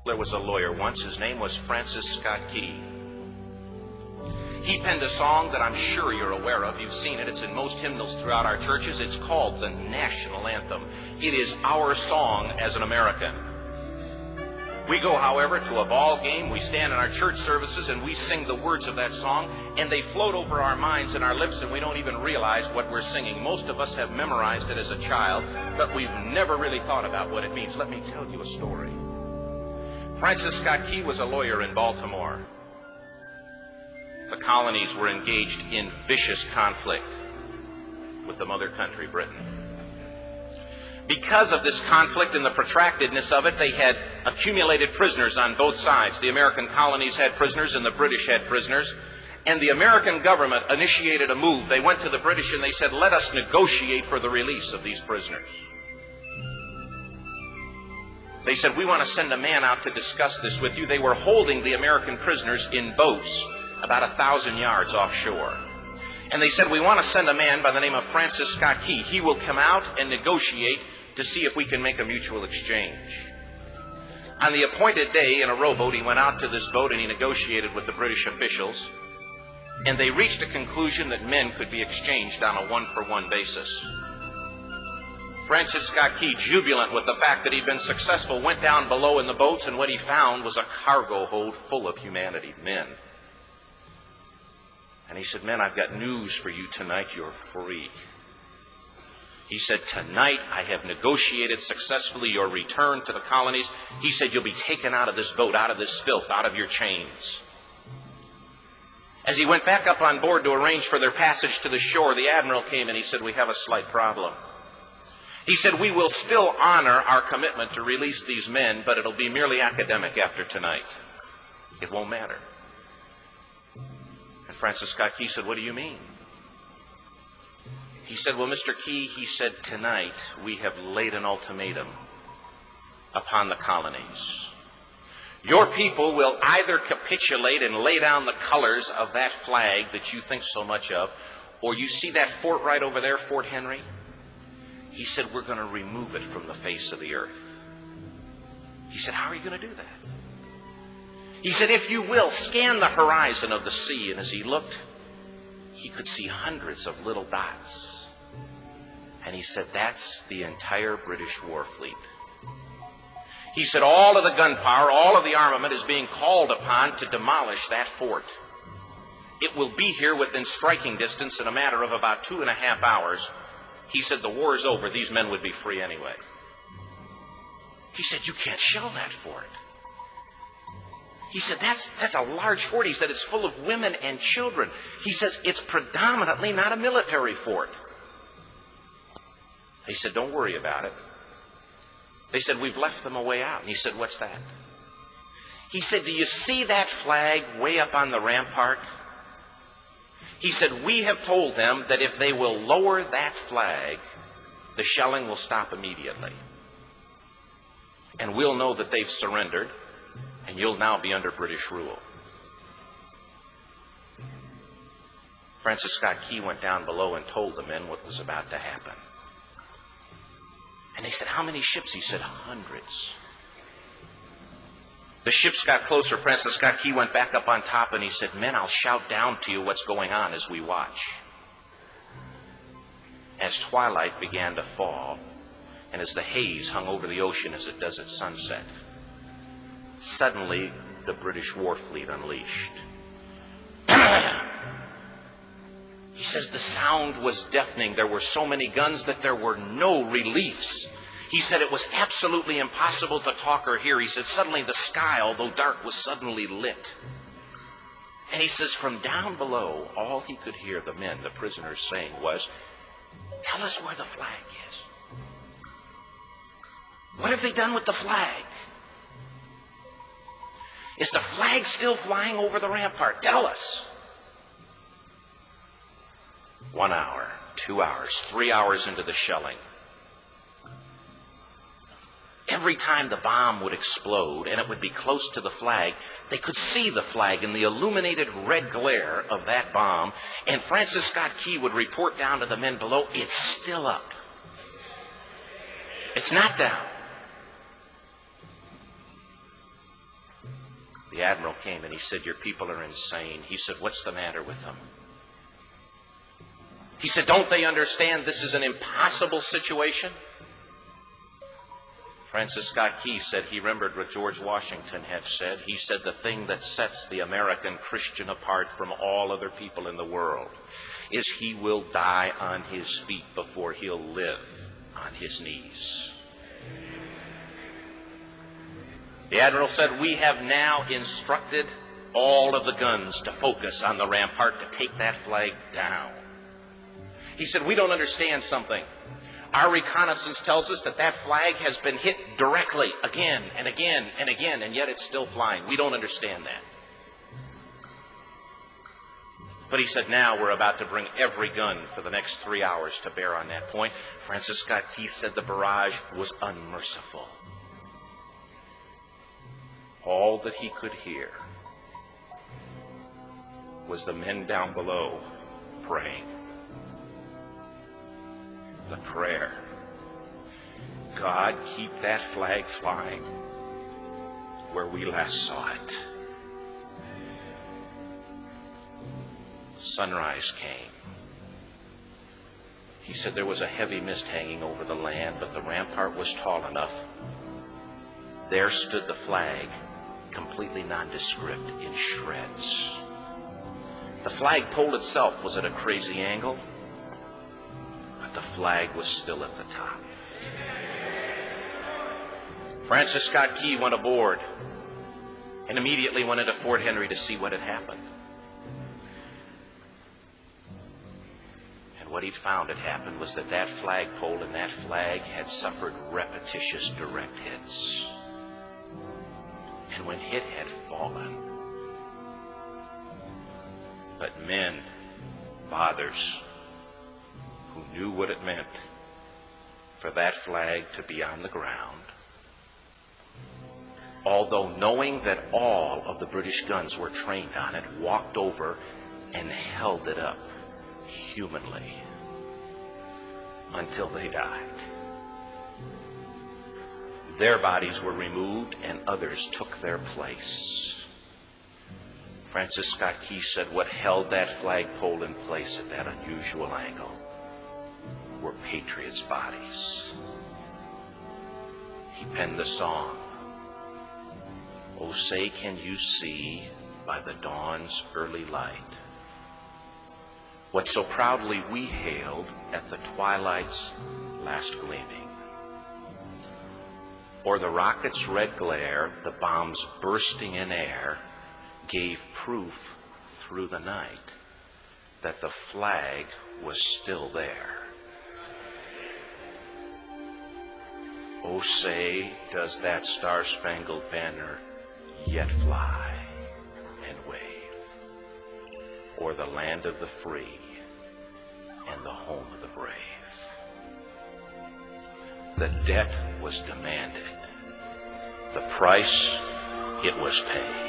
There was a lawyer once. His name was Francis Scott Key. He penned a song that I'm sure you're aware of. You've seen it. It's in most hymnals throughout our churches. It's called the national anthem. It is our song as an American. We go, however, to a ball game. We stand in our church services and we sing the words of that song, and they float over our minds and our lips, and we don't even realize what we're singing. Most of us have memorized it as a child, but we've never really thought about what it means. Let me tell you a story. Francis Scott Key was a lawyer in Baltimore. The colonies were engaged in vicious conflict with the mother country, Britain. Because of this conflict and the protractedness of it, they had accumulated prisoners on both sides. The American colonies had prisoners and the British had prisoners. And the American government initiated a move. They went to the British and they said, let us negotiate for the release of these prisoners. They said, we want to send a man out to discuss this with you. They were holding the American prisoners in boats about 1,000 yards offshore. And they said, we want to send a man by the name of Francis Scott Key. He will come out and negotiate to see if we can make a mutual exchange. On the appointed day, in a rowboat, he went out to this boat and he negotiated with the British officials. And they reached a conclusion that men could be exchanged on a one-for-one basis. Francis Scott Key, jubilant with the fact that he'd been successful, went down below in the boats, and what he found was a cargo hold full of humanity, men. And he said, men, I've got news for you tonight. You're free. He said, tonight I have negotiated successfully your return to the colonies. He said, you'll be taken out of this boat, out of this filth, out of your chains. As he went back up on board to arrange for their passage to the shore, the admiral came and he said, we have a slight problem. He said, we will still honor our commitment to release these men, but it'll be merely academic after tonight. It won't matter. And Francis Scott Key said, what do you mean? He said, well, Mr. Key, he said, tonight we have laid an ultimatum upon the colonies. Your people will either capitulate and lay down the colors of that flag that you think so much of, or you see that fort right over there, Fort Henry? He said, we're going to remove it from the face of the earth. He said, how are you going to do that? He said, if you will, scan the horizon of the sea. And as he looked, he could see hundreds of little dots. And he said, that's the entire British war fleet. He said, all of the gunpowder, all of the armament is being called upon to demolish that fort. It will be here within striking distance in a matter of about 2.5 hours. He said, the war is over. These men would be free anyway. He said, you can't shell that fort. He said, that's a large fort. He said, it's full of women and children. He says, it's predominantly not a military fort. He said, don't worry about it. They said, we've left them a way out. And he said, what's that? He said, do you see that flag way up on the rampart? He said, we have told them that if they will lower that flag, the shelling will stop immediately. And we'll know that they've surrendered, and you'll now be under British rule. Francis Scott Key went down below and told the men what was about to happen. And they said, how many ships? He said, hundreds. The ships got closer. Francis Scott Key went back up on top and he said, men, I'll shout down to you what's going on as we watch. As twilight began to fall, and as the haze hung over the ocean as it does at sunset, suddenly the British war fleet unleashed. He says the sound was deafening. There were so many guns that there were no reliefs. He said it was absolutely impossible to talk or hear. He said suddenly the sky, although dark, was suddenly lit. And he says from down below, all he could hear the men, the prisoners, saying was, tell us where the flag is. What have they done with the flag? Is the flag still flying over the rampart? Tell us. 1 hour, 2 hours, 3 hours into the shelling. Every time the bomb would explode and it would be close to the flag, they could see the flag in the illuminated red glare of that bomb. And Francis Scott Key would report down to the men below, it's still up. It's not down. The admiral came and he said, "Your people are insane." He said, "What's the matter with them?" He said, "Don't they understand this is an impossible situation?" Francis Scott Key said he remembered what George Washington had said. He said, "The thing that sets the American Christian apart from all other people in the world is he will die on his feet before he'll live on his knees." The admiral said, "We have now instructed all of the guns to focus on the rampart to take that flag down." He said, "We don't understand something. Our reconnaissance tells us that that flag has been hit directly again and again and again, and yet it's still flying. We don't understand that." But he said, "Now we're about to bring every gun for the next 3 hours to bear on that point." Francis Scott Key said the barrage was unmerciful. All that he could hear was the men down below praying. The prayer, "God, keep that flag flying where we last saw it." Sunrise came. He said there was a heavy mist hanging over the land, but the rampart was tall enough. There stood the flag, completely nondescript, in shreds. The flagpole itself was at a crazy angle, but the flag was still at the top. Francis Scott Key went aboard and immediately went into Fort Henry to see what had happened. And what he'd found had happened was that that flagpole and that flag had suffered repetitious direct hits. And when it had fallen, but men, fathers, who knew what it meant for that flag to be on the ground, although knowing that all of the British guns were trained on it, walked over and held it up humanly until they died. Their bodies were removed and others took their place. Francis Scott Key said what held that flagpole in place at that unusual angle were patriots' bodies. He penned the song, "Oh, say can you see by the dawn's early light what so proudly we hailed at the twilight's last gleaming. Or the rocket's red glare, the bombs bursting in air, gave proof through the night that the flag was still there. Oh, say, does that star-spangled banner yet fly and wave o'er the land of the free and the home of the brave?" The debt was demanded. The price, it was paid.